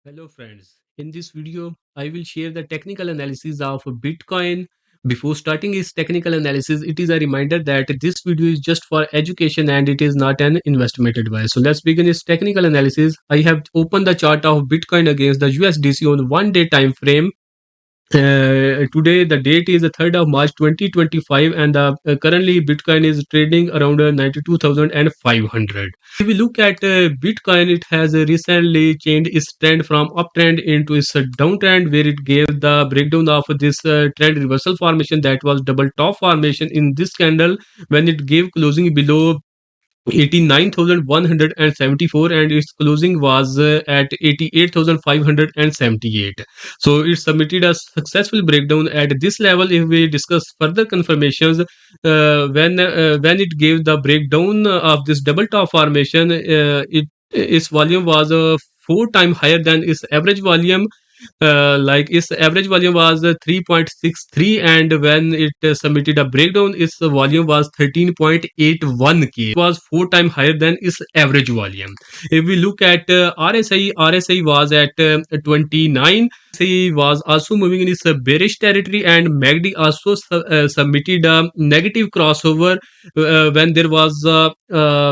Hello friends, in this video I will share the technical analysis of Bitcoin. Before starting this technical analysis, it is a reminder that this video is just for education and it is not an investment advice. So let's begin this technical analysis. I have opened the chart of Bitcoin against the USDC on 1 day time frame. Today the date is the 3rd of March 2025 and currently Bitcoin is trading around 92,500. If we look at Bitcoin, it has recently changed its trend from uptrend into its downtrend, where it gave the breakdown of this trend reversal formation that was double top formation in this candle when it gave closing below 89,174 and its closing was at 88,578. So it submitted a successful breakdown at this level. If we discuss further confirmations, when it gave the breakdown of this double top formation, its volume was 4 times higher than its average volume. Like its average volume was 3.63, and when it submitted a breakdown, its volume was 13.81k. It was 4 times higher than its average volume. If we look at RSI was at 29. RSI was also moving in its bearish territory, and MACD also submitted a negative crossover when there was a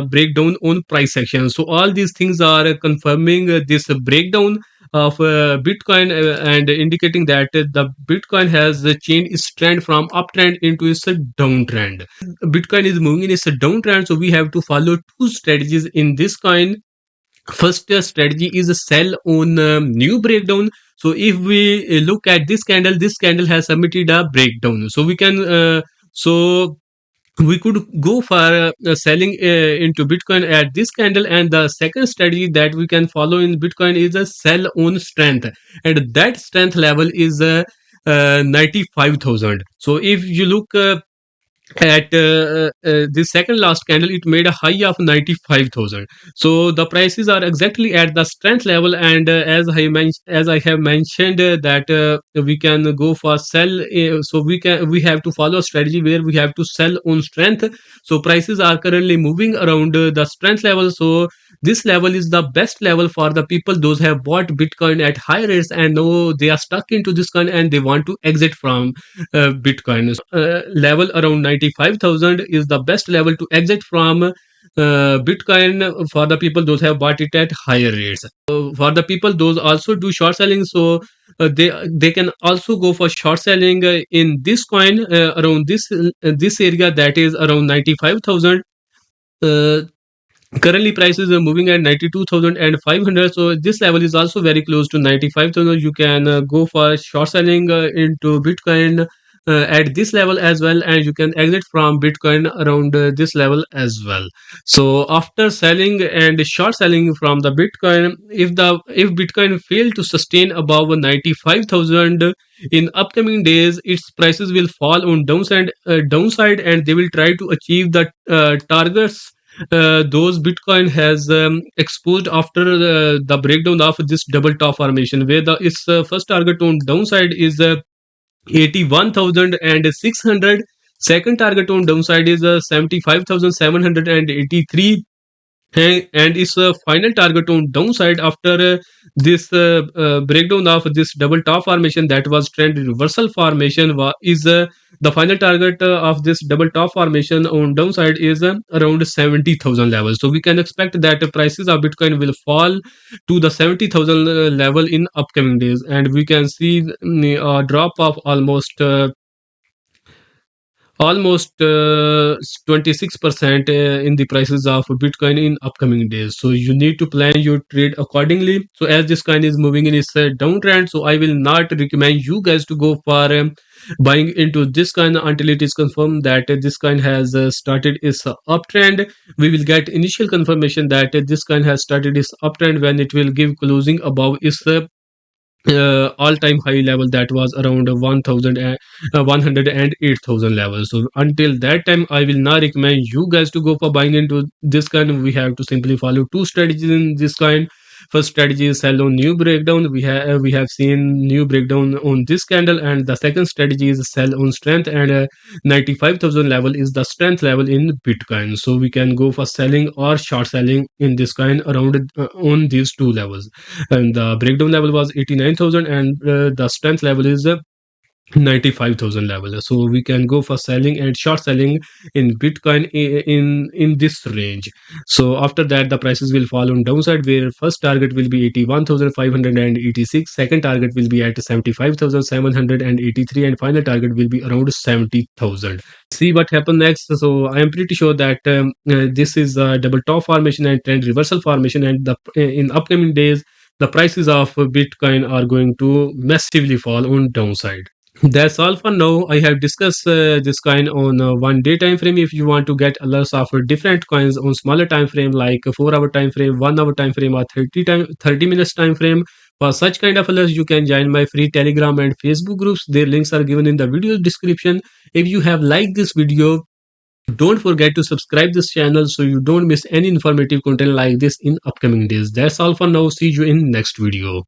breakdown on price action. So all these things are confirming this breakdown of Bitcoin and indicating that the Bitcoin has changed its trend from uptrend into its downtrend. Bitcoin is moving in its downtrend, so we have to follow two strategies in this coin. First strategy is a sell on new breakdown. So if we look at this candle has submitted a breakdown. So we could go for selling into Bitcoin at this candle, and the second strategy that we can follow in Bitcoin is a sell on strength, and that strength level is 95,000. So if you look at this second last candle, it made a high of 95,000. So the prices are exactly at the strength level, and as I have mentioned that we can go for sell. So we have to follow a strategy where we have to sell on strength. So prices are currently moving around the strength level. So this level is the best level for the people those have bought Bitcoin at high rates and know they are stuck into this coin and they want to exit from Bitcoin. Level around 95,000 is the best level to exit from Bitcoin for the people those have bought it at higher rates. For the people those also do short selling, so they can also go for short selling in this coin around this area, that is around 95,000. Currently prices are moving at 92,500, so this level is also very close to 95,000. You can go for short selling into Bitcoin at this level as well, and you can exit from Bitcoin around this level as well. So after selling and short selling from the Bitcoin, if Bitcoin fail to sustain above 95,000 in upcoming days, its prices will fall on downside, and they will try to achieve the targets those Bitcoin has exposed after the breakdown of this double top formation, where its first target on downside is 81,600. Second target on downside is 75,783, and its final target on downside after this breakdown of this double top formation that was trend reversal formation is the final target of this double top formation on downside is around 70,000 levels. So we can expect that prices of Bitcoin will fall to the 70,000 level in upcoming days, and we can see a drop of almost 26% in the prices of Bitcoin in upcoming days. So you need to plan your trade accordingly. So as this coin is moving in its downtrend, so I will not recommend you guys to go for buying into this coin until it is confirmed that this coin has started its uptrend. We will get initial confirmation that this coin has started its uptrend when it will give closing above its all-time high level that was around 108,000 levels. So until that time, I will not recommend you guys to go for buying into this coin. We have to simply follow two strategies in this coin. First strategy is sell on new breakdown. We have seen new breakdown on this candle, and the second strategy is sell on strength, and 95,000 level is the strength level in Bitcoin. So we can go for selling or short selling in this coin around on these two levels. And the breakdown level was 89,000, and the strength level is 95,000 level. So we can go for selling and short selling in Bitcoin in this range. So after that, the prices will fall on downside, where first target will be 81,586, second target will be at 75,783, and final target will be around 70,000. See what happens next. So I am pretty sure that this is a double top formation and trend reversal formation, and in upcoming days the prices of Bitcoin are going to massively fall on downside. That's all for now. I have discussed this coin on 1 day time frame. If you want to get alerts of different coins on smaller time frame, like a 4 hour time frame, 1 hour time frame, or 30 minutes time frame, for such kind of alerts, you can join my free Telegram and Facebook groups. Their links are given in the video description. If you have liked this video, don't forget to subscribe this channel so you don't miss any informative content like this in upcoming days. That's all for now. See you in next video.